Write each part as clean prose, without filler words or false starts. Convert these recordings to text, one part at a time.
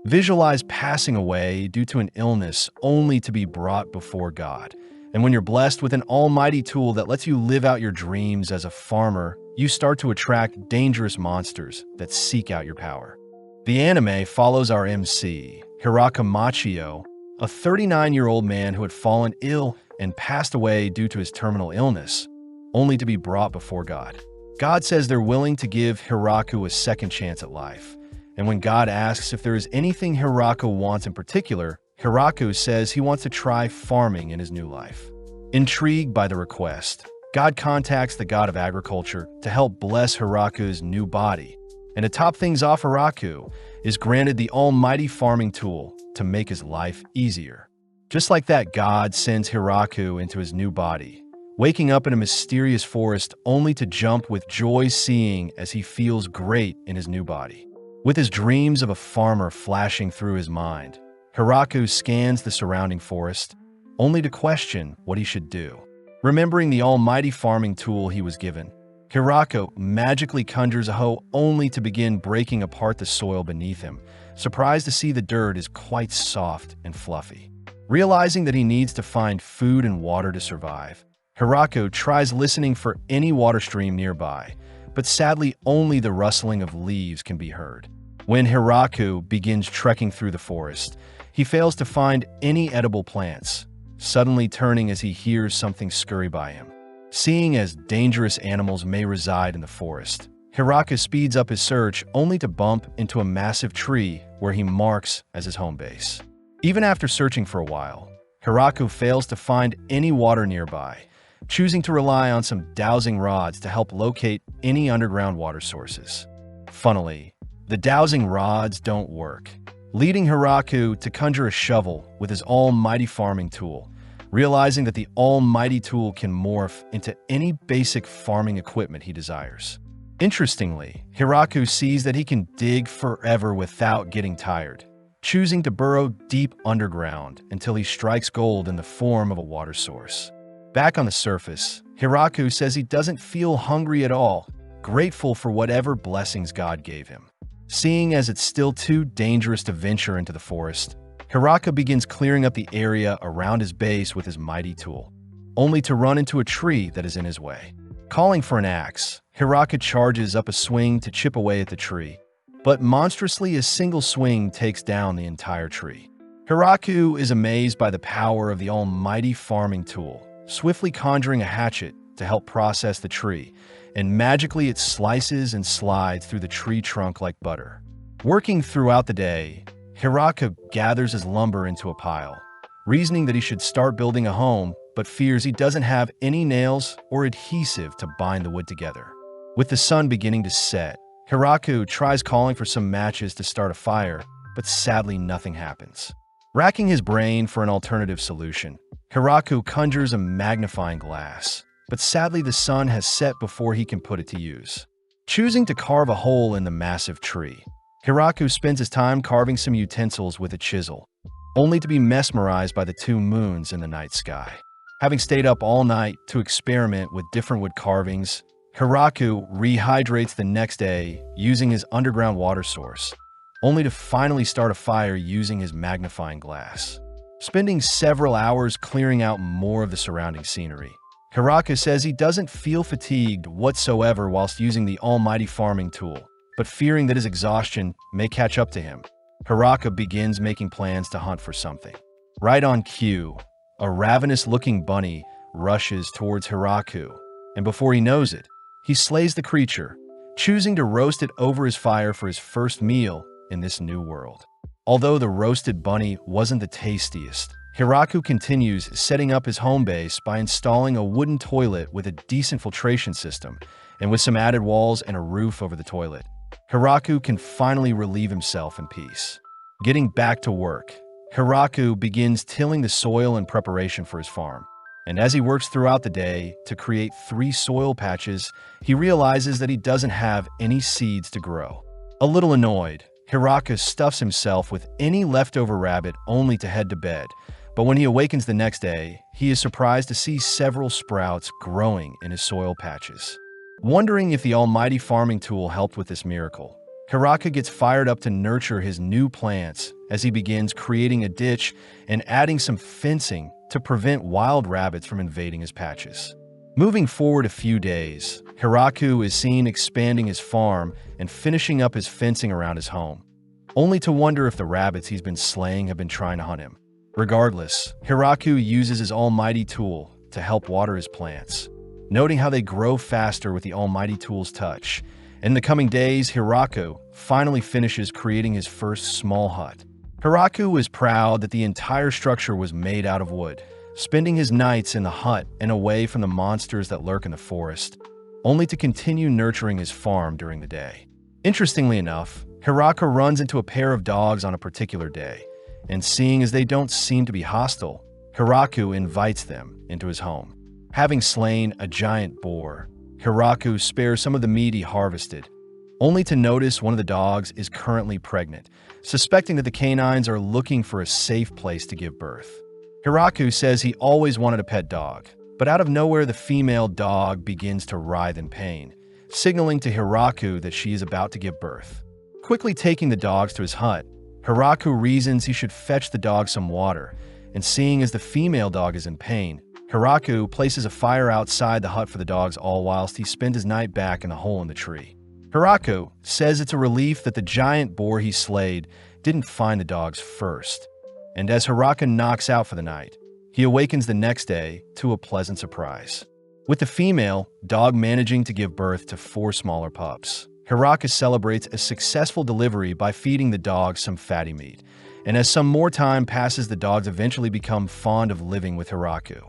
Visualize passing away due to an illness only to be brought before God. And when you're blessed with an almighty tool that lets you live out your dreams as a farmer, you start to attract dangerous monsters that seek out your power. The anime follows our MC, Hiraka Machio, a 39-year-old man who had fallen ill and passed away due to his terminal illness, only to be brought before God. God says they're willing to give Hiraku a second chance at life. And when God asks if there is anything Hiraku wants in particular, Hiraku says he wants to try farming in his new life. Intrigued by the request, God contacts the god of agriculture to help bless Hiraku's new body. And to top things off, Hiraku is granted the almighty farming tool to make his life easier. Just like that, God sends Hiraku into his new body, waking up in a mysterious forest only to jump with joy seeing as he feels great in his new body. With his dreams of a farmer flashing through his mind, Hiraku scans the surrounding forest, only to question what he should do. Remembering the almighty farming tool he was given, Hiraku magically conjures a hoe only to begin breaking apart the soil beneath him, surprised to see the dirt is quite soft and fluffy. Realizing that he needs to find food and water to survive, Hiraku tries listening for any water stream nearby, but sadly only the rustling of leaves can be heard. When Hiraku begins trekking through the forest, he fails to find any edible plants, suddenly turning as he hears something scurry by him. Seeing as dangerous animals may reside in the forest, Hiraku speeds up his search only to bump into a massive tree where he marks as his home base. Even after searching for a while, Hiraku fails to find any water nearby, choosing to rely on some dowsing rods to help locate any underground water sources. Funnily, the dowsing rods don't work, leading Hiraku to conjure a shovel with his almighty farming tool, realizing that the almighty tool can morph into any basic farming equipment he desires. Interestingly, Hiraku sees that he can dig forever without getting tired, choosing to burrow deep underground until he strikes gold in the form of a water source. Back on the surface, Hiraku says he doesn't feel hungry at all, grateful for whatever blessings God gave him. Seeing as it's still too dangerous to venture into the forest, Hiraku begins clearing up the area around his base with his mighty tool, only to run into a tree that is in his way. Calling for an axe, Hiraku charges up a swing to chip away at the tree, but monstrously a single swing takes down the entire tree. Hiraku is amazed by the power of the almighty farming tool, swiftly conjuring a hatchet to help process the tree, and magically it slices and slides through the tree trunk like butter. Working throughout the day, Hiraku gathers his lumber into a pile, reasoning that he should start building a home, but fears he doesn't have any nails or adhesive to bind the wood together. With the sun beginning to set, Hiraku tries calling for some matches to start a fire, but sadly nothing happens. Racking his brain for an alternative solution, Hiraku conjures a magnifying glass, but sadly the sun has set before he can put it to use. Choosing to carve a hole in the massive tree, Hiraku spends his time carving some utensils with a chisel, only to be mesmerized by the two moons in the night sky. Having stayed up all night to experiment with different wood carvings, Hiraku rehydrates the next day using his underground water source, only to finally start a fire using his magnifying glass. Spending several hours clearing out more of the surrounding scenery, Hiraku says he doesn't feel fatigued whatsoever whilst using the almighty farming tool, but fearing that his exhaustion may catch up to him, Hiraku begins making plans to hunt for something. Right on cue, a ravenous-looking bunny rushes towards Hiraku, and before he knows it, he slays the creature, choosing to roast it over his fire for his first meal in this new world. Although the roasted bunny wasn't the tastiest, Hiraku continues setting up his home base by installing a wooden toilet with a decent filtration system, and with some added walls and a roof over the toilet. Hiraku can finally relieve himself in peace. Getting back to work, Hiraku begins tilling the soil in preparation for his farm. And as he works throughout the day to create 3 soil patches, he realizes that he doesn't have any seeds to grow. A little annoyed, Hiraku stuffs himself with any leftover rabbit only to head to bed. But when he awakens the next day, he is surprised to see several sprouts growing in his soil patches. Wondering if the almighty farming tool helped with this miracle, Hiraka gets fired up to nurture his new plants as he begins creating a ditch and adding some fencing to prevent wild rabbits from invading his patches. Moving forward a few days, Hiraku is seen expanding his farm and finishing up his fencing around his home, only to wonder if the rabbits he's been slaying have been trying to hunt him. Regardless, Hiraku uses his almighty tool to help water his plants, noting how they grow faster with the almighty tool's touch. In the coming days, Hiraku finally finishes creating his first small hut. Hiraku is proud that the entire structure was made out of wood, spending his nights in the hut and away from the monsters that lurk in the forest, only to continue nurturing his farm during the day. Interestingly enough, Hiraku runs into a pair of dogs on a particular day, and seeing as they don't seem to be hostile, Hiraku invites them into his home. Having slain a giant boar, Hiraku spares some of the meat he harvested, only to notice one of the dogs is currently pregnant, suspecting that the canines are looking for a safe place to give birth. Hiraku says he always wanted a pet dog, but out of nowhere the female dog begins to writhe in pain, signaling to Hiraku that she is about to give birth. Quickly taking the dogs to his hut, Hiraku reasons he should fetch the dog some water, and seeing as the female dog is in pain, Hiraku places a fire outside the hut for the dogs, all whilst he spends his night back in the hole in the tree. Hiraku says it's a relief that the giant boar he slayed didn't find the dogs first, and as Hiraku knocks out for the night, he awakens the next day to a pleasant surprise, with the female dog managing to give birth to 4 smaller pups. Hiraku celebrates a successful delivery by feeding the dogs some fatty meat, and as some more time passes, the dogs eventually become fond of living with Hiraku.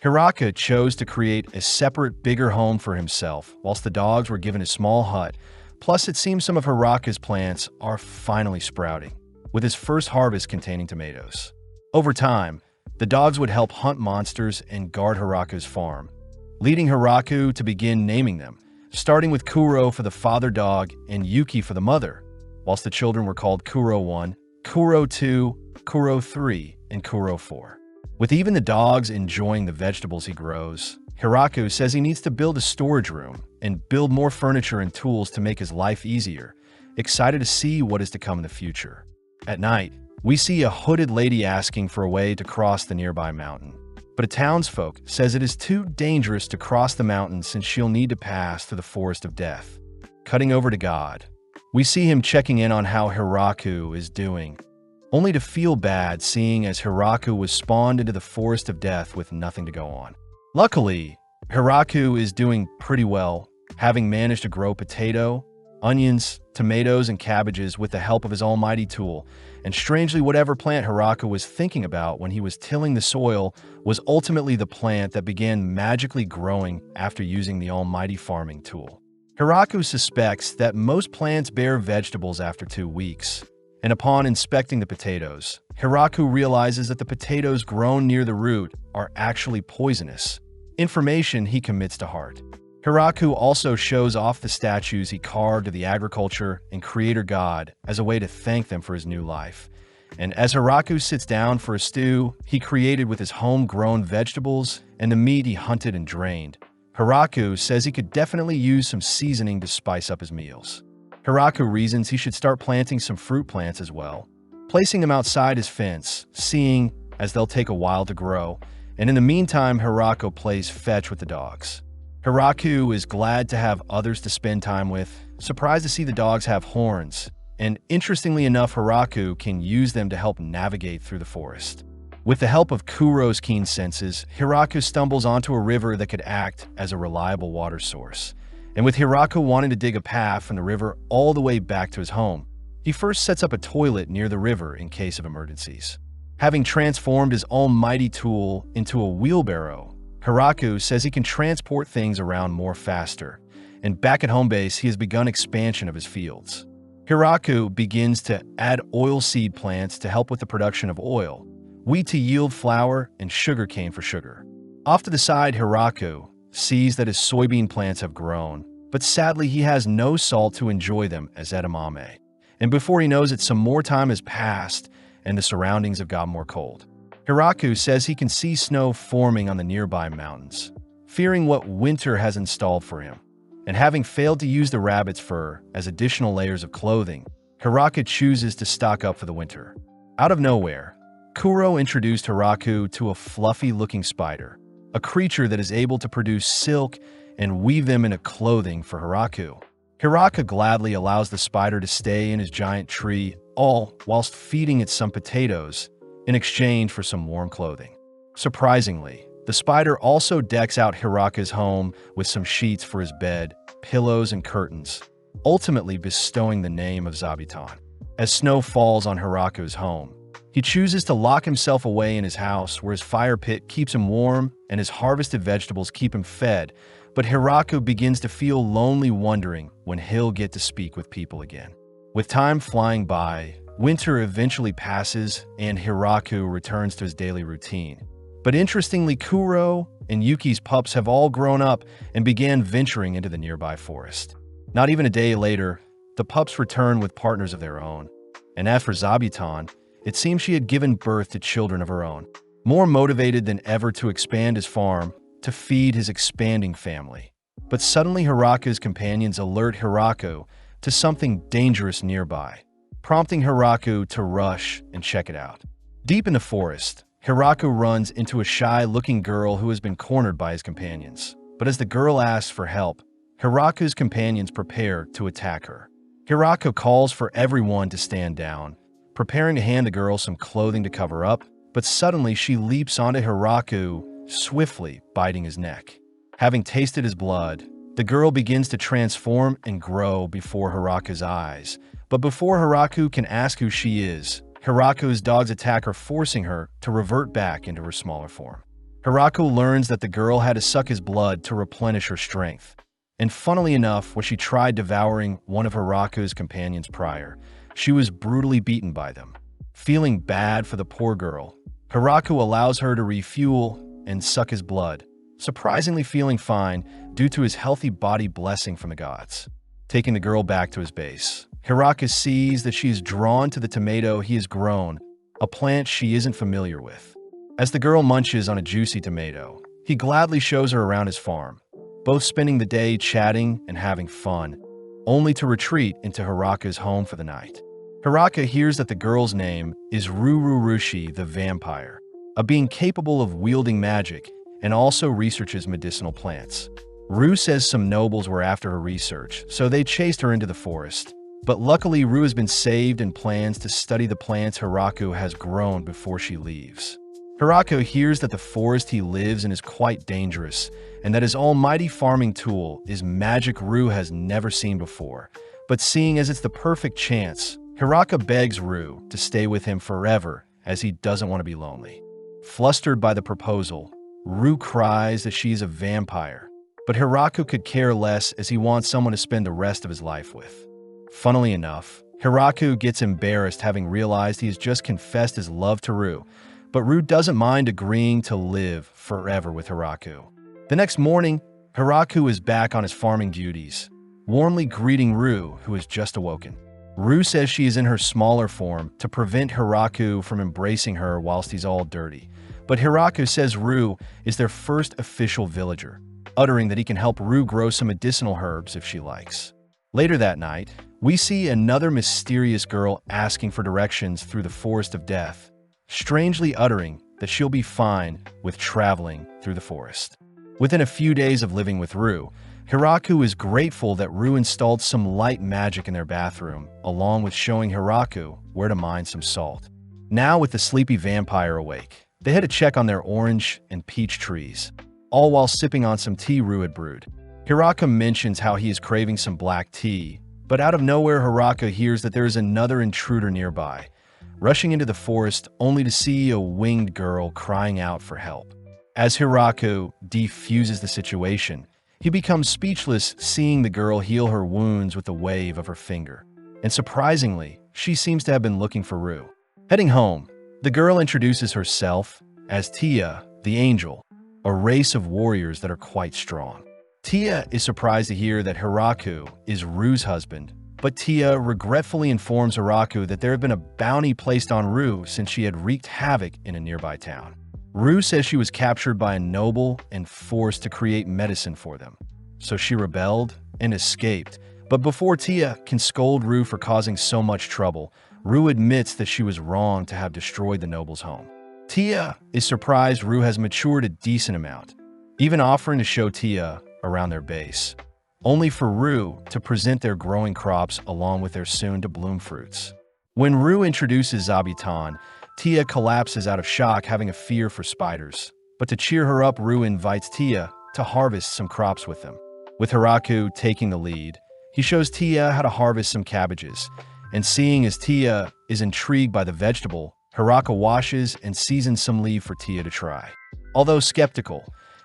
Hiraku chose to create a separate, bigger home for himself, whilst the dogs were given a small hut. Plus, it seems some of Hiraku's plants are finally sprouting, with his first harvest containing tomatoes. Over time, the dogs would help hunt monsters and guard Hiraku's farm, leading Hiraku to begin naming them, starting with Kuro for the father dog and Yuki for the mother, whilst the children were called Kuro 1, Kuro 2, Kuro 3, and Kuro 4. With even the dogs enjoying the vegetables he grows, Hiraku says he needs to build a storage room and build more furniture and tools to make his life easier, excited to see what is to come in the future. At night, we see a hooded lady asking for a way to cross the nearby mountain, but a townsfolk says it is too dangerous to cross the mountain since she'll need to pass through the forest of death. Cutting over to God, we see him checking in on how Hiraku is doing, only to feel bad seeing as Hiraku was spawned into the forest of death with nothing to go on. Luckily, Hiraku is doing pretty well, having managed to grow potato, onions, tomatoes, and cabbages with the help of his almighty tool, and strangely whatever plant Hiraku was thinking about when he was tilling the soil was ultimately the plant that began magically growing after using the almighty farming tool. Hiraku suspects that most plants bear vegetables after 2 weeks, and upon inspecting the potatoes, Hiraku realizes that the potatoes grown near the root are actually poisonous, information he commits to heart. Hiraku also shows off the statues he carved of the agriculture and creator god as a way to thank them for his new life. And as Hiraku sits down for a stew he created with his homegrown vegetables and the meat he hunted and drained, Hiraku says he could definitely use some seasoning to spice up his meals. Hiraku reasons he should start planting some fruit plants as well, placing them outside his fence, seeing as they'll take a while to grow, and in the meantime Hiraku plays fetch with the dogs. Hiraku is glad to have others to spend time with, surprised to see the dogs have horns, and interestingly enough Hiraku can use them to help navigate through the forest. With the help of Kuro's keen senses, Hiraku stumbles onto a river that could act as a reliable water source. And with Hiraku wanting to dig a path from the river all the way back to his home, he first sets up a toilet near the river in case of emergencies. Having transformed his almighty tool into a wheelbarrow, Hiraku says he can transport things around more faster, and back at home base he has begun expansion of his fields. Hiraku begins to add oilseed plants to help with the production of oil, wheat to yield flour, and sugarcane for sugar. Off to the side, Hiraku sees that his soybean plants have grown, but sadly he has no salt to enjoy them as edamame. And before he knows it, some more time has passed and the surroundings have gotten more cold. Hiraku says he can see snow forming on the nearby mountains, fearing what winter has installed for him. And having failed to use the rabbit's fur as additional layers of clothing, Hiraka chooses to stock up for the winter. Out of nowhere, Kuro introduced Hiraku to a fluffy-looking spider, a creature that is able to produce silk and weave them into clothing for Hiraku. Hiraka gladly allows the spider to stay in his giant tree, all whilst feeding it some potatoes in exchange for some warm clothing. Surprisingly, the spider also decks out Hiraka's home with some sheets for his bed, pillows, and curtains, ultimately bestowing the name of Zabuton. As snow falls on Hiraku's home, he chooses to lock himself away in his house where his fire pit keeps him warm and his harvested vegetables keep him fed, but Hiraku begins to feel lonely, wondering when he'll get to speak with people again. With time flying by, winter eventually passes and Hiraku returns to his daily routine. But interestingly, Kuro and Yuki's pups have all grown up and began venturing into the nearby forest. Not even a day later, the pups return with partners of their own. And as for Zabuton, it seems she had given birth to children of her own. More motivated than ever to expand his farm, to feed his expanding family. But suddenly Hiraku's companions alert Hiraku to something dangerous nearby, prompting Hiraku to rush and check it out. Deep in the forest, Hiraku runs into a shy-looking girl who has been cornered by his companions. But as the girl asks for help, Hiraku's companions prepare to attack her. Hiraku calls for everyone to stand down, preparing to hand the girl some clothing to cover up, but suddenly she leaps onto Hiraku, swiftly biting his neck. Having tasted his blood, the girl begins to transform and grow before Hiraku's eyes. But before Hiraku can ask who she is, Hiraku's dogs attack her, forcing her to revert back into her smaller form. Hiraku learns that the girl had to suck his blood to replenish her strength. And funnily enough, when she tried devouring one of Hiraku's companions prior, she was brutally beaten by them. Feeling bad for the poor girl, Hiraku allows her to refuel and suck his blood, surprisingly feeling fine due to his healthy body blessing from the gods. Taking the girl back to his base, Hiraku sees that she is drawn to the tomato he has grown, a plant she isn't familiar with. As the girl munches on a juicy tomato, he gladly shows her around his farm, both spending the day chatting and having fun, only to retreat into Hiraku's home for the night. Hiraku hears that the girl's name is Rururushi the vampire, a being capable of wielding magic and also researches medicinal plants. Ru says some nobles were after her research, so they chased her into the forest. But luckily, Ru has been saved and plans to study the plants Hiraku has grown before she leaves. Hiraku hears that the forest he lives in is quite dangerous, and that his almighty farming tool is magic Ru has never seen before. But seeing as it's the perfect chance, Hiraku begs Ru to stay with him forever as he doesn't want to be lonely. Flustered by the proposal, Ru cries that she's a vampire, but Hiraku could care less as he wants someone to spend the rest of his life with. Funnily enough, Hiraku gets embarrassed having realized he has just confessed his love to Ru, but Ru doesn't mind agreeing to live forever with Hiraku. The next morning, Hiraku is back on his farming duties, warmly greeting Ru, who has just awoken. Ru says she is in her smaller form to prevent Hiraku from embracing her whilst he's all dirty. But Hiraku says Ru is their first official villager, uttering that he can help Ru grow some medicinal herbs if she likes. Later that night, we see another mysterious girl asking for directions through the forest of death, strangely uttering that she'll be fine with traveling through the forest. Within a few days of living with Ru, Hiraku is grateful that Ru installed some light magic in their bathroom, along with showing Hiraku where to mine some salt. Now with the sleepy vampire awake, they head to check on their orange and peach trees, all while sipping on some tea Ru had brewed. Hiraku mentions how he is craving some black tea, but out of nowhere Hiraku hears that there is another intruder nearby, rushing into the forest only to see a winged girl crying out for help. As Hiraku defuses the situation, he becomes speechless seeing the girl heal her wounds with a wave of her finger. And surprisingly, she seems to have been looking for Ru. Heading home, the girl introduces herself as Tia, the Angel, a race of warriors that are quite strong. Tia is surprised to hear that Hiraku is Ru's husband, but Tia regretfully informs Hiraku that there had been a bounty placed on Ru since she had wreaked havoc in a nearby town. Ru says she was captured by a noble and forced to create medicine for them, so she rebelled and escaped. But before Tia can scold Rue for causing so much trouble, Rue admits that she was wrong to have destroyed the noble's home. Tia is surprised Rue has matured a decent amount, even offering to show Tia around their base, only for Rue to present their growing crops along with their soon-to-bloom fruits. When Rue introduces Zabuton, Tia collapses out of shock, having a fear for spiders. But to cheer her up, Rue invites Tia to harvest some crops with them. With Hiraku taking the lead, he shows Tia how to harvest some cabbages, and seeing as Tia is intrigued by the vegetable, Hiraku washes and seasons some leaf for Tia to try. Although skeptical,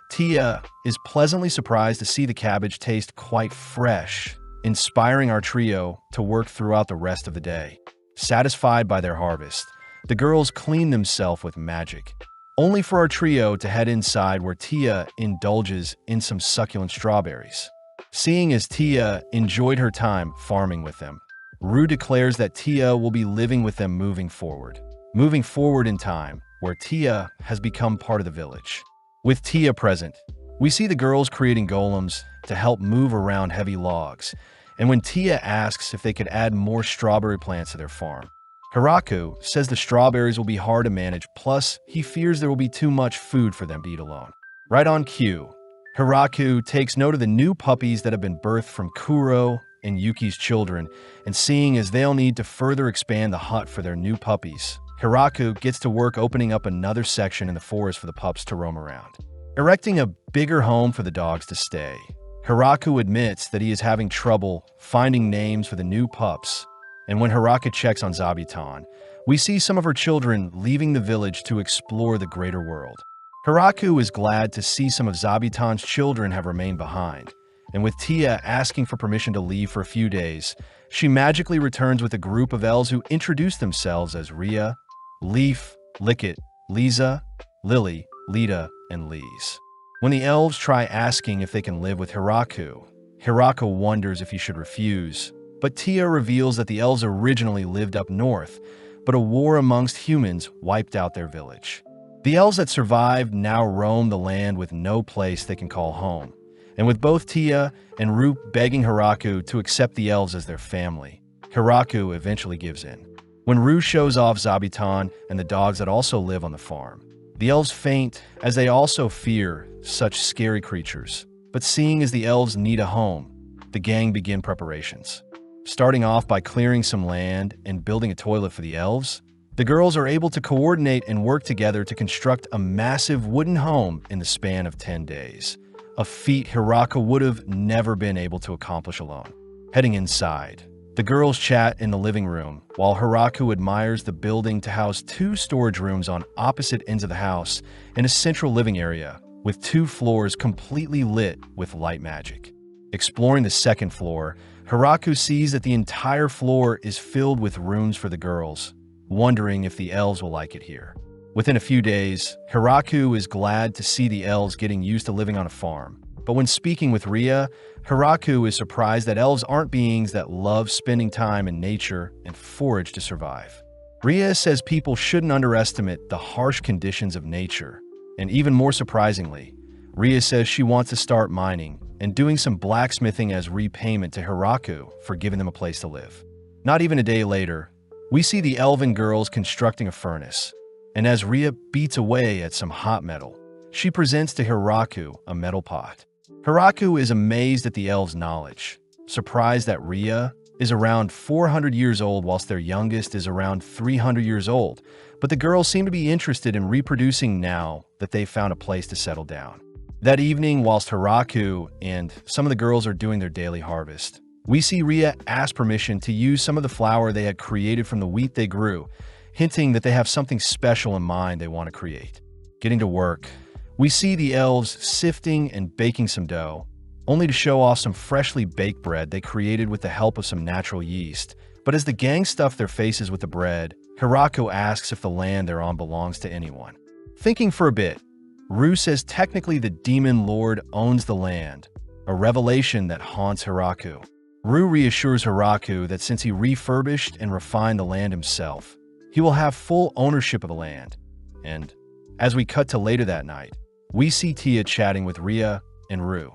Tia is pleasantly surprised to see the cabbage taste quite fresh, inspiring our trio to work throughout the rest of the day. Satisfied by their harvest, the girls clean themselves with magic, only for our trio to head inside where Tia indulges in some succulent strawberries. Seeing as Tia enjoyed her time farming with them, Rue declares that Tia will be living with them moving forward in time, where Tia has become part of the village. With Tia present, we see the girls creating golems to help move around heavy logs, and when Tia asks if they could add more strawberry plants to their farm, Hiraku says the strawberries will be hard to manage, plus he fears there will be too much food for them to eat alone. Right on cue, Hiraku takes note of the new puppies that have been birthed from Kuro and Yuki's children, and seeing as they'll need to further expand the hut for their new puppies, Hiraku gets to work opening up another section in the forest for the pups to roam around, erecting a bigger home for the dogs to stay. Hiraku admits that he is having trouble finding names for the new pups, and when Hiraku checks on Zabuton, we see some of her children leaving the village to explore the greater world. Hiraku is glad to see some of Zabuton's children have remained behind, and with Tia asking for permission to leave for a few days, she magically returns with a group of elves who introduce themselves as Ria, Leaf, Lickit, Lisa, Lily, Lita, and Lise. When the elves try asking if they can live with Hiraku, Hiraku wonders if he should refuse, but Tia reveals that the elves originally lived up north, but a war amongst humans wiped out their village. The elves that survived now roam the land with no place they can call home, and with both Tia and Rue begging Hiraku to accept the elves as their family, Hiraku eventually gives in. When Rue shows off Zabuton and the dogs that also live on the farm, the elves faint as they also fear such scary creatures. But seeing as the elves need a home, the gang begin preparations. Starting off by clearing some land and building a toilet for the elves, the girls are able to coordinate and work together to construct a massive wooden home in the span of 10 days, a feat Hiraku would have never been able to accomplish alone. Heading inside, the girls chat in the living room, while Hiraku admires the building to house 2 storage rooms on opposite ends of the house and a central living area, with 2 floors completely lit with light magic. Exploring the second floor, Hiraku sees that the entire floor is filled with rooms for the girls, wondering if the elves will like it here. Within a few days, Hiraku is glad to see the elves getting used to living on a farm. But when speaking with Ria, Hiraku is surprised that elves aren't beings that love spending time in nature and forage to survive. Ria says people shouldn't underestimate the harsh conditions of nature. And even more surprisingly, Ria says she wants to start mining and doing some blacksmithing as repayment to Hiraku for giving them a place to live. Not even a day later, we see the elven girls constructing a furnace, and as Ria beats away at some hot metal, she presents to Hiraku a metal pot. Hiraku is amazed at the elves' knowledge, surprised that Ria is around 400 years old whilst their youngest is around 300 years old, but the girls seem to be interested in reproducing now that they've found a place to settle down. That evening, whilst Hiraku and some of the girls are doing their daily harvest, we see Ria ask permission to use some of the flour they had created from the wheat they grew, hinting that they have something special in mind they want to create. Getting to work, we see the elves sifting and baking some dough, only to show off some freshly baked bread they created with the help of some natural yeast. But as the gang stuff their faces with the bread, Hiraku asks if the land they're on belongs to anyone. Thinking for a bit, Rue says technically the demon lord owns the land, a revelation that haunts Hiraku. Rue reassures Hiraku that since he refurbished and refined the land himself, he will have full ownership of the land. And as we cut to later that night, we see Tia chatting with Ria and Rue.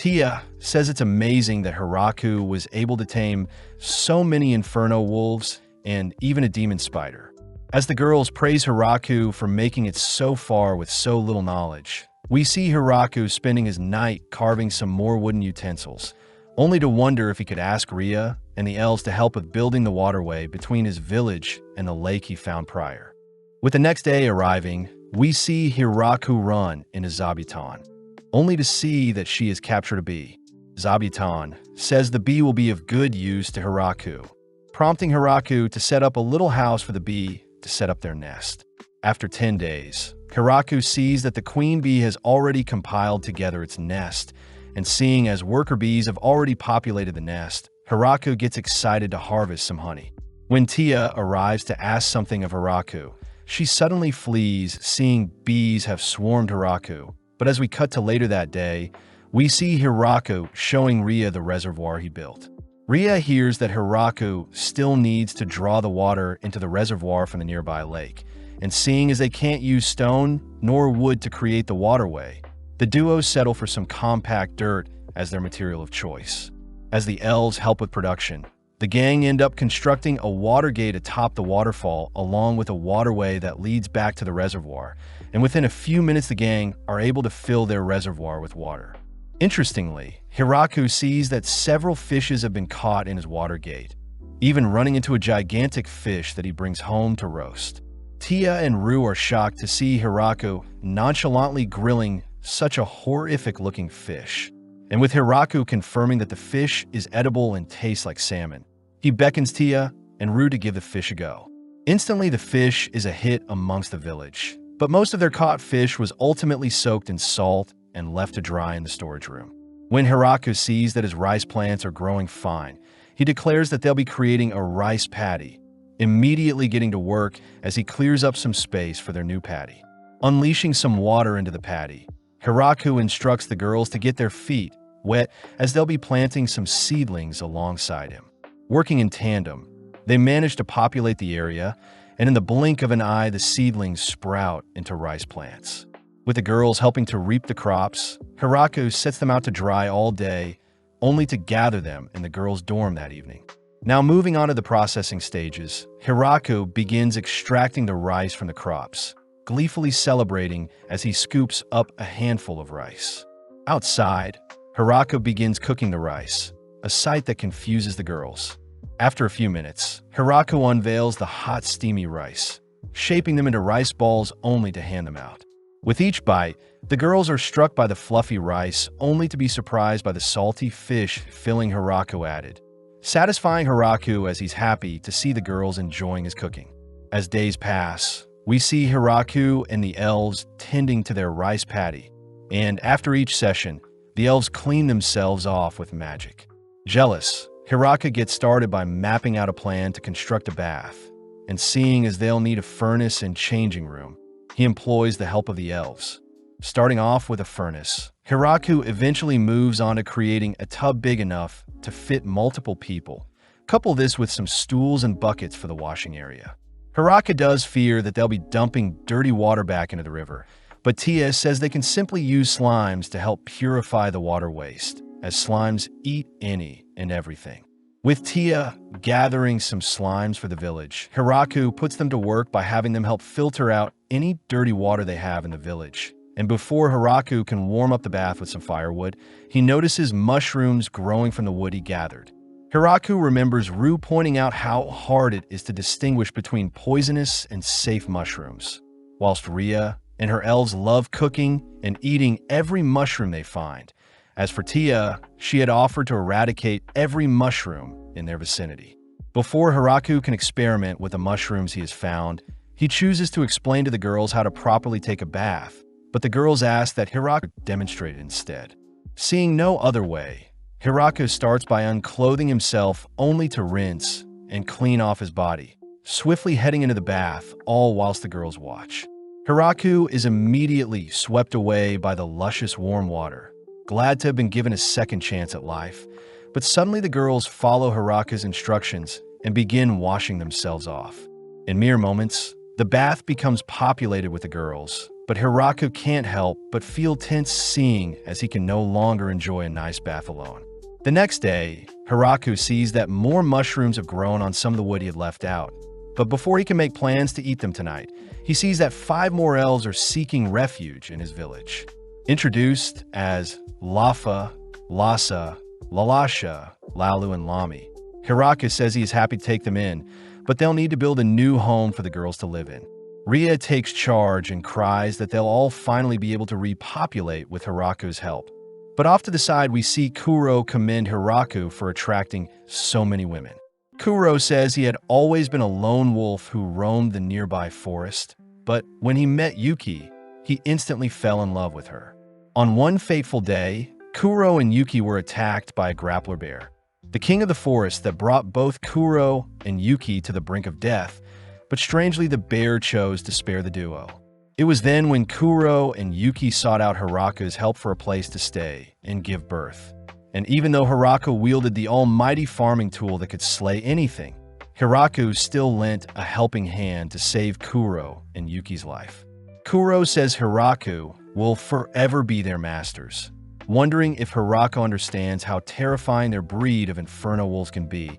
Tia says it's amazing that Hiraku was able to tame so many inferno wolves and even a demon spider. As the girls praise Hiraku for making it so far with so little knowledge, we see Hiraku spending his night carving some more wooden utensils, only to wonder if he could ask Ria and the elves to help with building the waterway between his village and the lake he found prior. With the next day arriving, we see Hiraku run into Zabuton, only to see that she has captured a bee. Zabuton says the bee will be of good use to Hiraku, prompting Hiraku to set up a little house for the bee to set up their nest. After 10 days, Hiraku sees that the queen bee has already compiled together its nest, and seeing as worker bees have already populated the nest, Hiraku gets excited to harvest some honey. When Tia arrives to ask something of Hiraku, she suddenly flees, seeing bees have swarmed Hiraku. But as we cut to later that day, we see Hiraku showing Ria the reservoir he built. Ria hears that Hiraku still needs to draw the water into the reservoir from the nearby lake, and seeing as they can't use stone nor wood to create the waterway, the duo settle for some compact dirt as their material of choice. As the elves help with production, the gang end up constructing a water gate atop the waterfall along with a waterway that leads back to the reservoir, and within a few minutes the gang are able to fill their reservoir with water. Interestingly, Hiraku sees that several fishes have been caught in his water gate, even running into a gigantic fish that he brings home to roast. Tia and Rue are shocked to see Hiraku nonchalantly grilling such a horrific-looking fish, and with Hiraku confirming that the fish is edible and tastes like salmon, he beckons Tia and Rue to give the fish a go. Instantly, the fish is a hit amongst the village, but most of their caught fish was ultimately soaked in salt and left to dry in the storage room. When Hiraku sees that his rice plants are growing fine, he declares that they'll be creating a rice paddy, immediately getting to work as he clears up some space for their new paddy. Unleashing some water into the paddy, Hiraku instructs the girls to get their feet wet as they'll be planting some seedlings alongside him. Working in tandem, they manage to populate the area, and in the blink of an eye, the seedlings sprout into rice plants. With the girls helping to reap the crops, Hiraku sets them out to dry all day, only to gather them in the girls' dorm that evening. Now moving on to the processing stages, Hiraku begins extracting the rice from the crops, gleefully celebrating as he scoops up a handful of rice. Outside, Hiraku begins cooking the rice, a sight that confuses the girls. After a few minutes, Hiraku unveils the hot, steamy rice, shaping them into rice balls only to hand them out. With each bite, the girls are struck by the fluffy rice, only to be surprised by the salty fish filling Hiraku added, satisfying Hiraku as he's happy to see the girls enjoying his cooking. As days pass, we see Hiraku and the elves tending to their rice paddy, and after each session, the elves clean themselves off with magic. Jealous, Hiraku gets started by mapping out a plan to construct a bath, and seeing as they'll need a furnace and changing room, he employs the help of the elves. Starting off with a furnace, Hiraku eventually moves on to creating a tub big enough to fit multiple people. Couple this with some stools and buckets for the washing area. Hiraku does fear that they'll be dumping dirty water back into the river, but Tia says they can simply use slimes to help purify the water waste, as slimes eat any and everything. With Tia gathering some slimes for the village, Hiraku puts them to work by having them help filter out any dirty water they have in the village. And before Hiraku can warm up the bath with some firewood, he notices mushrooms growing from the wood he gathered. Hiraku remembers Rue pointing out how hard it is to distinguish between poisonous and safe mushrooms, whilst Ria and her elves love cooking and eating every mushroom they find. As for Tia, she had offered to eradicate every mushroom in their vicinity. Before Hiraku can experiment with the mushrooms he has found, he chooses to explain to the girls how to properly take a bath, but the girls ask that Hiraku demonstrate it instead. Seeing no other way, Hiraku starts by unclothing himself only to rinse and clean off his body, swiftly heading into the bath, all whilst the girls watch. Hiraku is immediately swept away by the luscious warm water, glad to have been given a second chance at life, but suddenly the girls follow Hiraku's instructions and begin washing themselves off. In mere moments, the bath becomes populated with the girls, but Hiraku can't help but feel tense seeing as he can no longer enjoy a nice bath alone. The next day, Hiraku sees that more mushrooms have grown on some of the wood he had left out. But before he can make plans to eat them tonight, he sees that 5 more elves are seeking refuge in his village. Introduced as Lafa, Lhasa, Lalasha, Lalu, and Lami, Hiraku says he is happy to take them in, but they'll need to build a new home for the girls to live in. Ria takes charge and cries that they'll all finally be able to repopulate with Hiraku's help. But off to the side, we see Kuro commend Hiraku for attracting so many women. Kuro says he had always been a lone wolf who roamed the nearby forest, but when he met Yuki, he instantly fell in love with her. On one fateful day, Kuro and Yuki were attacked by a grappler bear, the king of the forest that brought both Kuro and Yuki to the brink of death, but strangely the bear chose to spare the duo. It was then when Kuro and Yuki sought out Hiraku's help for a place to stay and give birth. And even though Hiraku wielded the almighty farming tool that could slay anything, Hiraku still lent a helping hand to save Kuro and Yuki's life. Kuro says Hiraku will forever be their masters, wondering if Hiraku understands how terrifying their breed of inferno wolves can be.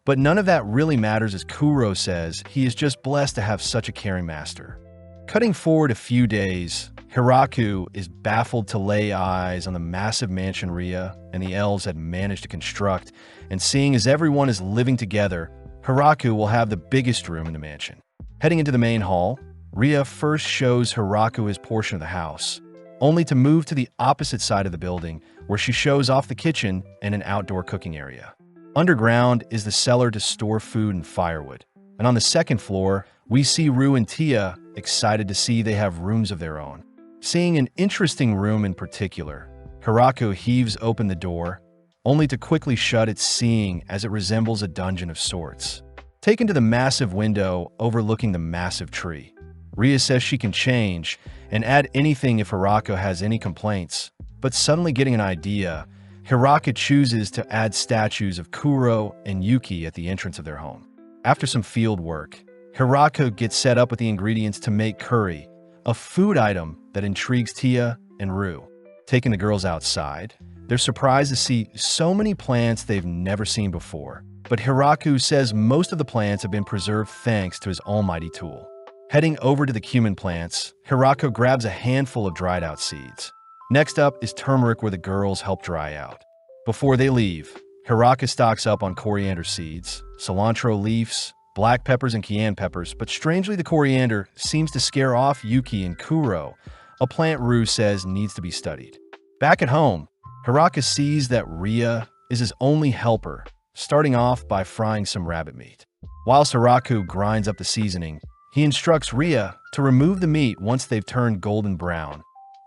But none of that really matters, as Kuro says he is just blessed to have such a caring master. Cutting forward a few days, Hiraku is baffled to lay eyes on the massive mansion Ria and the elves had managed to construct, and seeing as everyone is living together, Hiraku will have the biggest room in the mansion. Heading into the main hall, Ria first shows Hiraku his portion of the house, only to move to the opposite side of the building where she shows off the kitchen and an outdoor cooking area. Underground is the cellar to store food and firewood, and on the second floor, we see Rue and Tia excited to see they have rooms of their own. Seeing an interesting room in particular, Hiraku heaves open the door, only to quickly shut it, seeing as it resembles a dungeon of sorts. Taken to the massive window overlooking the massive tree, Ria says she can change and add anything if Hiraku has any complaints, but suddenly getting an idea, Hiraku chooses to add statues of Kuro and Yuki at the entrance of their home. After some field work, Hiraku gets set up with the ingredients to make curry, a food item that intrigues Tia and Rue. Taking the girls outside, they're surprised to see so many plants they've never seen before, but Hiraku says most of the plants have been preserved thanks to his almighty tool. Heading over to the cumin plants, Hiraku grabs a handful of dried out seeds. Next up is turmeric, where the girls help dry out. Before they leave, Hiraku stocks up on coriander seeds, cilantro leaves, black peppers, and cayenne peppers, but strangely the coriander seems to scare off Yuki and Kuro, a plant Rue says needs to be studied. Back at home, Hiraku sees that Ria is his only helper, starting off by frying some rabbit meat. Whilst Hiraku grinds up the seasoning, he instructs Ria to remove the meat once they've turned golden brown,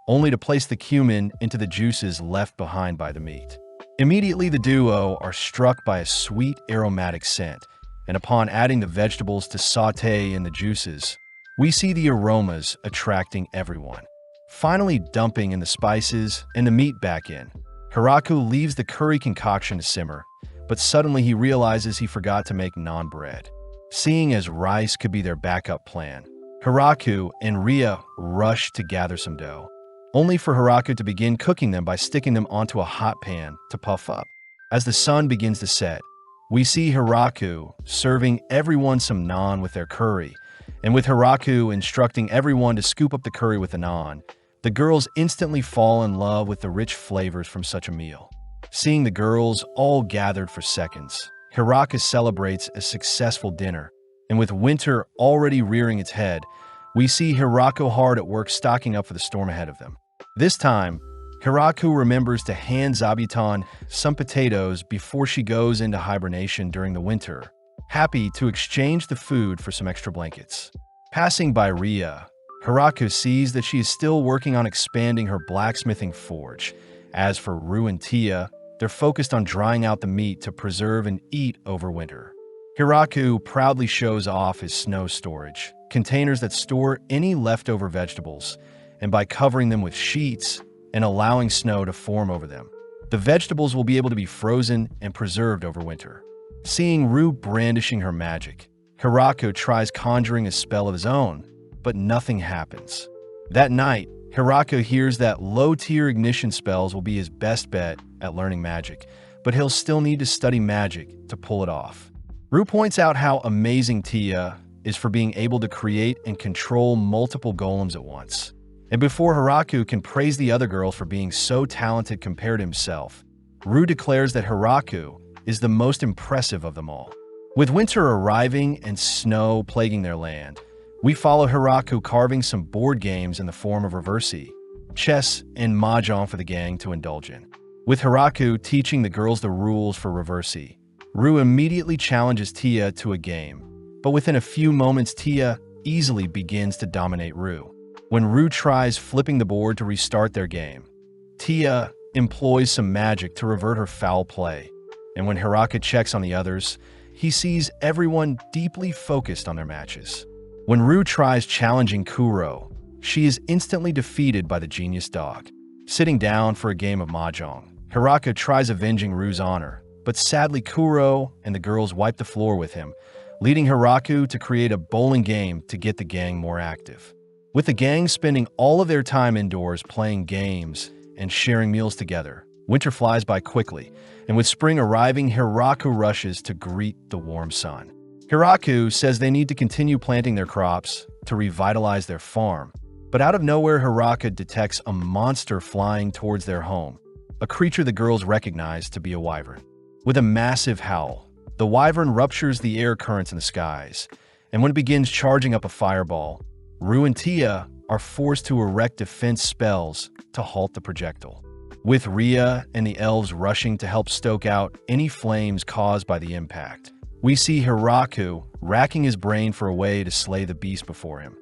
only to place the cumin into the juices left behind by the meat. Immediately the duo are struck by a sweet aromatic scent, and upon adding the vegetables to saute in the juices, we see the aromas attracting everyone. Finally dumping in the spices and the meat back in, Hiraku leaves the curry concoction to simmer, but suddenly he realizes he forgot to make naan bread. Seeing as rice could be their backup plan, Hiraku and Ria rush to gather some dough, only for Hiraku to begin cooking them by sticking them onto a hot pan to puff up. As the sun begins to set, we see Hiraku serving everyone some naan with their curry, and with Hiraku instructing everyone to scoop up the curry with the naan, the girls instantly fall in love with the rich flavors from such a meal. Seeing the girls all gathered for seconds, Hiraku celebrates a successful dinner, and with winter already rearing its head, we see Hiraku hard at work stocking up for the storm ahead of them. This time, Hiraku remembers to hand Zabuton some potatoes before she goes into hibernation during the winter, happy to exchange the food for some extra blankets. Passing by Ria, Hiraku sees that she is still working on expanding her blacksmithing forge. As for Rue and Tia, they're focused on drying out the meat to preserve and eat over winter. Hiraku proudly shows off his snow storage, containers that store any leftover vegetables, and by covering them with sheets and allowing snow to form over them, the vegetables will be able to be frozen and preserved over winter. Seeing Rue brandishing her magic, Hiraku tries conjuring a spell of his own, but nothing happens. That night, Hirako hears that low-tier ignition spells will be his best bet at learning magic, but he'll still need to study magic to pull it off. Rue points out how amazing Tia is for being able to create and control multiple golems at once. And before Hirako can praise the other girls for being so talented compared to himself, Rue declares that Hirako is the most impressive of them all. With winter arriving and snow plaguing their land, we follow Hirako carving some board games in the form of reversi, chess, and mahjong for the gang to indulge in. With Hirako teaching the girls the rules for reversi, Rue immediately challenges Tia to a game, but within a few moments Tia easily begins to dominate Rue. When Rue tries flipping the board to restart their game, Tia employs some magic to revert her foul play, and when Hirako checks on the others, he sees everyone deeply focused on their matches. When Rue tries challenging Kuro, she is instantly defeated by the genius dog. Sitting down for a game of mahjong, Hirako tries avenging Rue's honor, but sadly Kuro and the girls wipe the floor with him, leading Hirako to create a bowling game to get the gang more active. With the gang spending all of their time indoors playing games and sharing meals together, winter flies by quickly, and with spring arriving, Hirako rushes to greet the warm sun. Hirako says they need to continue planting their crops to revitalize their farm, but out of nowhere Hirako detects a monster flying towards their home, a creature the girls recognize to be a wyvern. With a massive howl, the wyvern ruptures the air currents in the skies, and when it begins charging up a fireball, Rue and Tia are forced to erect defense spells to halt the projectile. With Ria and the elves rushing to help stoke out any flames caused by the impact, we see Hirako racking his brain for a way to slay the beast before him.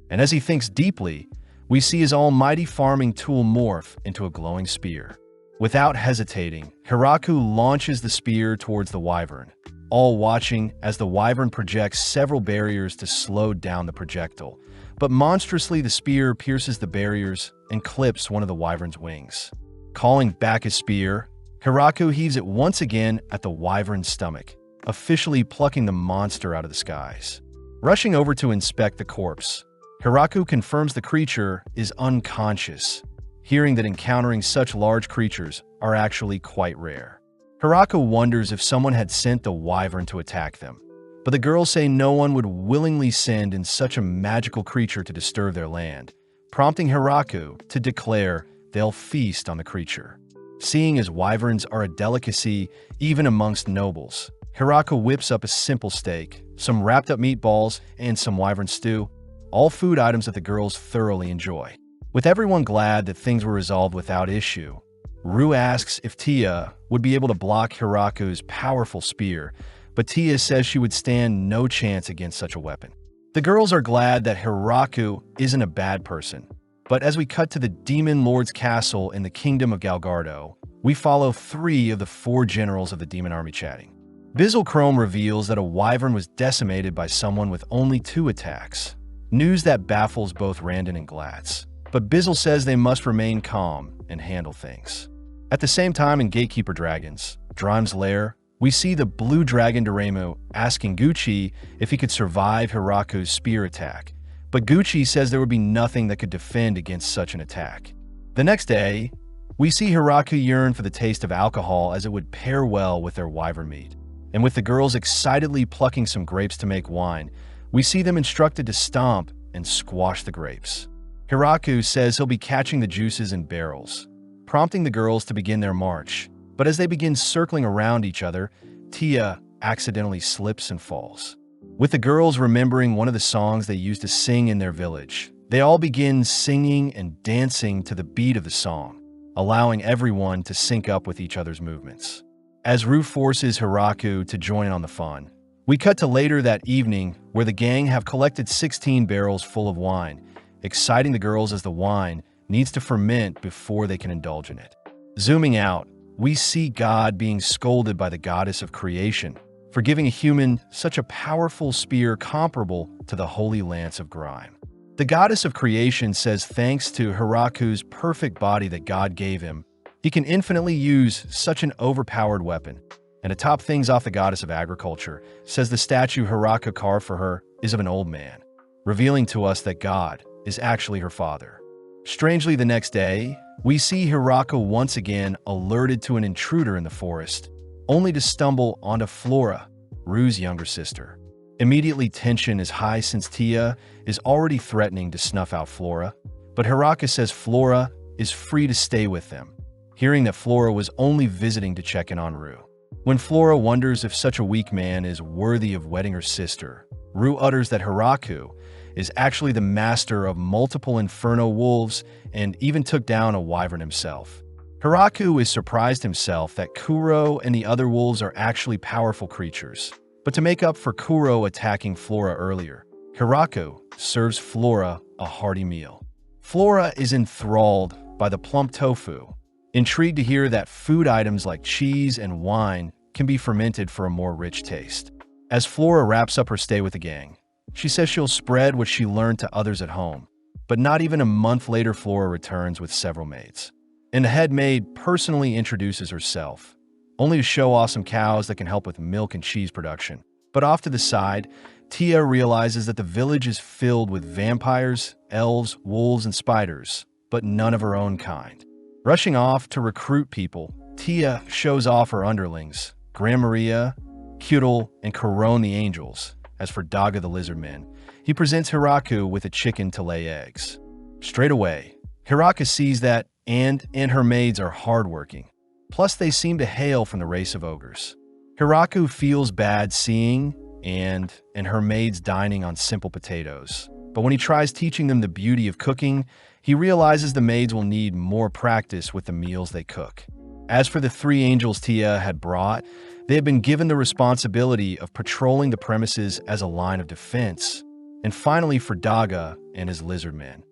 And as he thinks deeply, we see his almighty farming tool morph into a glowing spear. Without hesitating, Hirako launches the spear towards the wyvern, all watching as the wyvern projects several barriers to slow down the projectile. But monstrously, the spear pierces the barriers and clips one of the wyvern's wings. Calling back his spear, Hirako heaves it once again at the wyvern's stomach, officially plucking the monster out of the skies. Rushing over to inspect the corpse, Hirako confirms the creature is unconscious, hearing that encountering such large creatures are actually quite rare. Hirako wonders if someone had sent the wyvern to attack them, but the girls say no one would willingly send in such a magical creature to disturb their land, prompting Hirako to declare they'll feast on the creature. Seeing as wyverns are a delicacy even amongst nobles, Hirako whips up a simple steak, some wrapped-up meatballs, and some wyvern stew, all food items that the girls thoroughly enjoy. With everyone glad that things were resolved without issue, Rue asks if Tia would be able to block Hirako's powerful spear, but Tia says she would stand no chance against such a weapon. The girls are glad that Hirako isn't a bad person, but as we cut to the Demon Lord's castle in the Kingdom of Galgardo, we follow 3 of the 4 generals of the demon army chatting. Bizzle Chrome reveals that a wyvern was decimated by someone with only 2 attacks, news that baffles both Randon and Glatz, but Bizzle says they must remain calm and handle things. At the same time in Gatekeeper Dragons, Drime's lair, we see the blue dragon Doremu asking Gucci if he could survive Hirako's spear attack, but Gucci says there would be nothing that could defend against such an attack. The next day, we see Hirako yearn for the taste of alcohol as it would pair well with their wyvern meat. And with the girls excitedly plucking some grapes to make wine, we see them instructed to stomp and squash the grapes. Hirako says he'll be catching the juices in barrels, prompting the girls to begin their march. But as they begin circling around each other, Tia accidentally slips and falls. With the girls remembering one of the songs they used to sing in their village, they all begin singing and dancing to the beat of the song, allowing everyone to sync up with each other's movements. As Rue forces Hirako to join on the fun, we cut to later that evening where the gang have collected 16 barrels full of wine, exciting the girls as the wine needs to ferment before they can indulge in it. Zooming out, we see God being scolded by the goddess of creation for giving a human such a powerful spear comparable to the holy lance of Grime. The goddess of creation says thanks to Hirako's perfect body that God gave him, he can infinitely use such an overpowered weapon. And to top things off, the goddess of agriculture says the statue Hirako carved for her is of an old man, revealing to us that God is actually her father. Strangely, the next day, we see Hirako once again alerted to an intruder in the forest, only to stumble onto Flora, Rue's younger sister. Immediately, tension is high since Tia is already threatening to snuff out Flora, but Hiraka says Flora is free to stay with them, hearing that Flora was only visiting to check in on Rue. When Flora wonders if such a weak man is worthy of wedding her sister, Rue utters that Hiraku is actually the master of multiple inferno wolves and even took down a wyvern himself. Hiraku is surprised himself that Kuro and the other wolves are actually powerful creatures. But to make up for Kuro attacking Flora earlier, Hiraku serves Flora a hearty meal. Flora is enthralled by the plump tofu, intrigued to hear that food items like cheese and wine can be fermented for a more rich taste. As Flora wraps up her stay with the gang, she says she'll spread what she learned to others at home, but not even a month later Flora returns with several maids. And the head maid personally introduces herself, only to show off some cows that can help with milk and cheese production. But off to the side, Tia realizes that the village is filled with vampires, elves, wolves, and spiders, but none of her own kind. Rushing off to recruit people, Tia shows off her underlings, Gran Maria, Kyurel, and Corone the angels. As for Daga the lizardman, he presents Hiraku with a chicken to lay eggs. Straight away, Hiraka sees that and her maids are hardworking. Plus, they seem to hail from the race of ogres. Hiraku feels bad seeing and her maids dining on simple potatoes. But when he tries teaching them the beauty of cooking, he realizes the maids will need more practice with the meals they cook. As for the three angels Tia had brought, they had been given the responsibility of patrolling the premises as a line of defense. And finally, for Daga and his lizardman,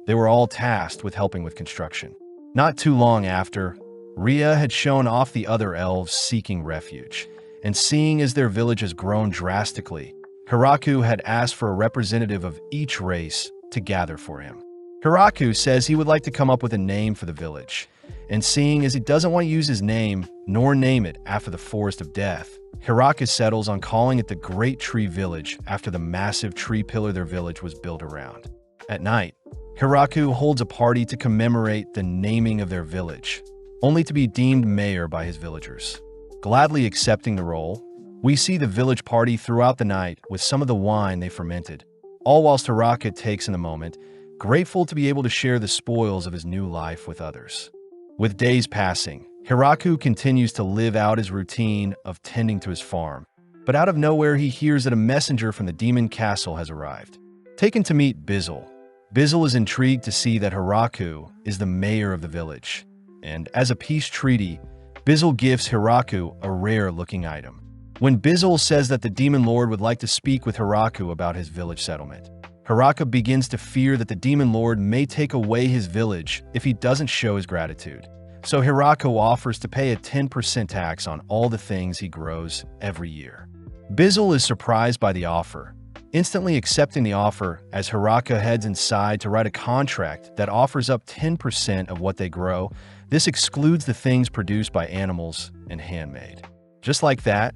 they were all tasked with helping with construction. Not too long after, Ria had shown off the other elves seeking refuge, and seeing as their village has grown drastically, Hiraku had asked for a representative of each race to gather for him. Hiraku says he would like to come up with a name for the village, and seeing as he doesn't want to use his name nor name it after the Forest of Death, Hiraku settles on calling it the Great Tree Village after the massive tree pillar their village was built around. At night, Hiraku holds a party to commemorate the naming of their village, only to be deemed mayor by his villagers. Gladly accepting the role, we see the village party throughout the night with some of the wine they fermented, all whilst Hiraku takes in the moment, grateful to be able to share the spoils of his new life with others. With days passing, Hiraku continues to live out his routine of tending to his farm, but out of nowhere he hears that a messenger from the demon castle has arrived. Taken to meet Bizzle, Bizzle is intrigued to see that Hiraku is the mayor of the village, and as a peace treaty, Bizzle gives Hiraku a rare-looking item. When Bizzle says that the demon lord would like to speak with Hiraku about his village settlement, Hiraku begins to fear that the demon lord may take away his village if he doesn't show his gratitude. So Hiraku offers to pay a 10% tax on all the things he grows every year. Bizzle is surprised by the offer, instantly accepting the offer as Hiraku heads inside to write a contract that offers up 10% of what they grow. This excludes the things produced by animals and handmade. Just like that,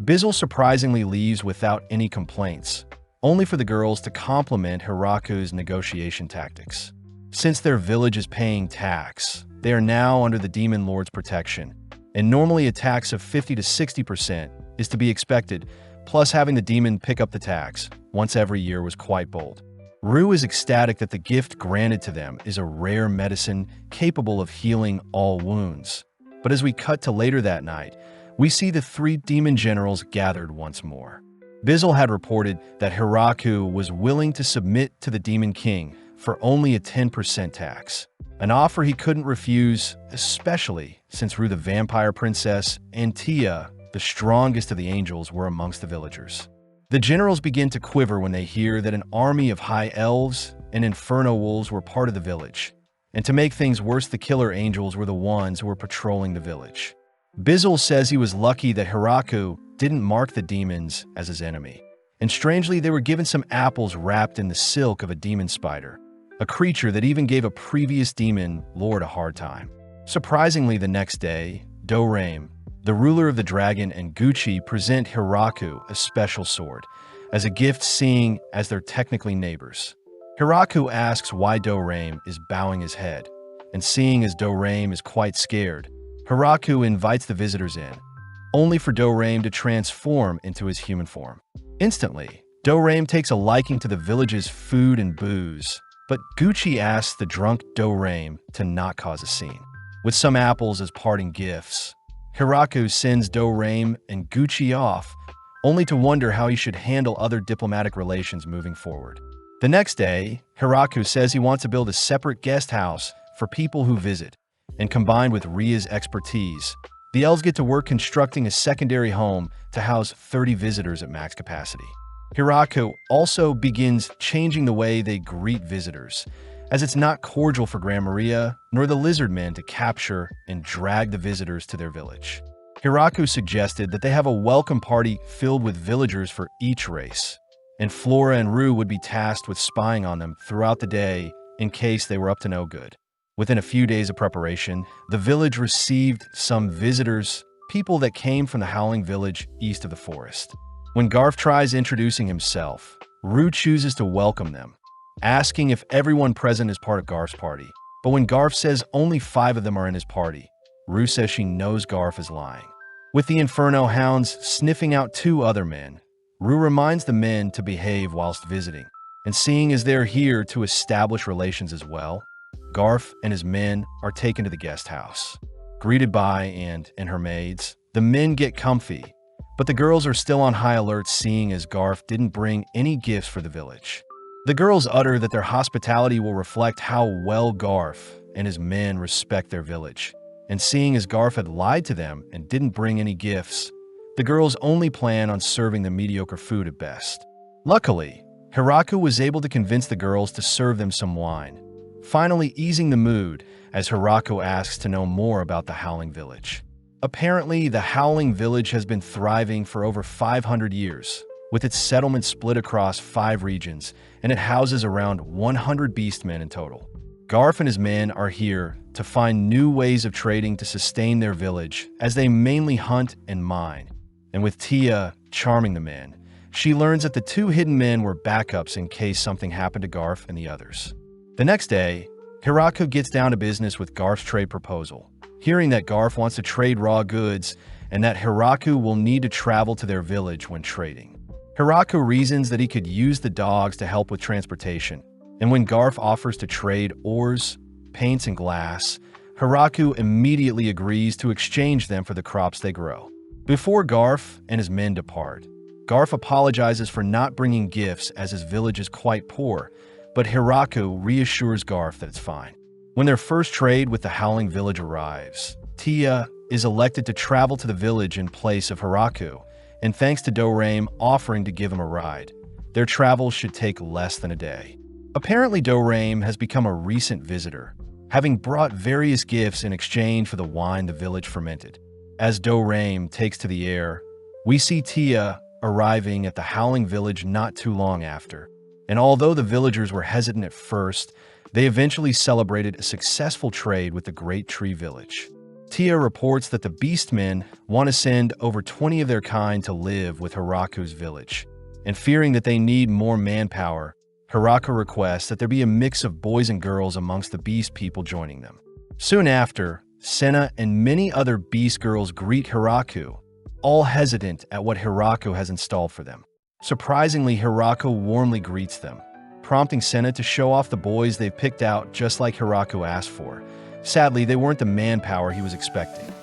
Bizzle surprisingly leaves without any complaints, only for the girls to compliment Hiraku's negotiation tactics. Since their village is paying tax, they are now under the demon lord's protection, and normally a tax of 50 to 60% is to be expected, plus having the demon pick up the tax once every year was quite bold. Rue is ecstatic that the gift granted to them is a rare medicine capable of healing all wounds. But as we cut to later that night, we see the three demon generals gathered once more. Bizzle had reported that Hiraku was willing to submit to the Demon King for only a 10% tax, an offer he couldn't refuse, especially since Rue the Vampire Princess and Tia, the strongest of the angels, were amongst the villagers. The generals begin to quiver when they hear that an army of high elves and inferno wolves were part of the village, and to make things worse, the killer angels were the ones who were patrolling the village. Bizzle says he was lucky that Hiraku didn't mark the demons as his enemy, and strangely they were given some apples wrapped in the silk of a demon spider, a creature that even gave a previous demon lord a hard time. Surprisingly, the next day, Dorame, the ruler of the dragon, and Gucci present Hiraku a special sword as a gift, seeing as they're technically neighbors. Hiraku asks why Dorame is bowing his head, and seeing as Dorame is quite scared, Hiraku invites the visitors in, only for Dorame to transform into his human form. Instantly, Dorame takes a liking to the village's food and booze, but Gucci asks the drunk Dorame to not cause a scene. With some apples as parting gifts, Hiraku sends Dorame and Gucci off, only to wonder how he should handle other diplomatic relations moving forward. The next day, Hiraku says he wants to build a separate guest house for people who visit, and combined with Ria's expertise, the elves get to work constructing a secondary home to house 30 visitors at max capacity. Hiraku also begins changing the way they greet visitors, as it's not cordial for Gran Maria nor the lizard men to capture and drag the visitors to their village. Hiraku suggested that they have a welcome party filled with villagers for each race, and Flora and Rue would be tasked with spying on them throughout the day in case they were up to no good. Within a few days of preparation, the village received some visitors, people that came from the Howling Village east of the forest. When Garf tries introducing himself, Rue chooses to welcome them, asking if everyone present is part of Garf's party. But when Garf says only 5 of them are in his party, Rue says she knows Garf is lying. With the Inferno Hounds sniffing out 2 other men, Rue reminds the men to behave whilst visiting, and seeing as they're here to establish relations as well, Garf and his men are taken to the guest house. Greeted by and her maids, the men get comfy, but the girls are still on high alert seeing as Garf didn't bring any gifts for the village. The girls utter that their hospitality will reflect how well Garf and his men respect their village, and seeing as Garf had lied to them and didn't bring any gifts, the girls only plan on serving them mediocre food at best. Luckily, Hiraku was able to convince the girls to serve them some wine, finally easing the mood as Hiraku asks to know more about the Howling Village. Apparently, the Howling Village has been thriving for over 500 years, with its settlement split across 5 regions, and it houses around 100 beastmen in total. Garf and his men are here to find new ways of trading to sustain their village, as they mainly hunt and mine. And with Tia charming the men, she learns that the 2 hidden men were backups in case something happened to Garf and the others. The next day, Hiraku gets down to business with Garf's trade proposal, hearing that Garf wants to trade raw goods and that Hiraku will need to travel to their village when trading. Hiraku reasons that he could use the dogs to help with transportation, and when Garf offers to trade ores, paints, and glass, Hiraku immediately agrees to exchange them for the crops they grow. Before Garf and his men depart, Garf apologizes for not bringing gifts as his village is quite poor, but Hiraku reassures Garf that it's fine. When their first trade with the Howling Village arrives, Tia is elected to travel to the village in place of Hiraku, and thanks to Dorame offering to give him a ride, their travel should take less than a day. Apparently Dorame has become a recent visitor, having brought various gifts in exchange for the wine the village fermented. As Dorame takes to the air, we see Tia arriving at the Howling Village not too long after, and although the villagers were hesitant at first, they eventually celebrated a successful trade with the Great Tree Village. Tia reports that the Beastmen want to send over 20 of their kind to live with Hiraku's village, and fearing that they need more manpower, Hiraku requests that there be a mix of boys and girls amongst the Beast people joining them. Soon after, Senna and many other Beast girls greet Hiraku, all hesitant at what Hiraku has installed for them. Surprisingly, Hiraku warmly greets them, prompting Senna to show off the boys they've picked out just like Hiraku asked for. Sadly, they weren't the manpower he was expecting.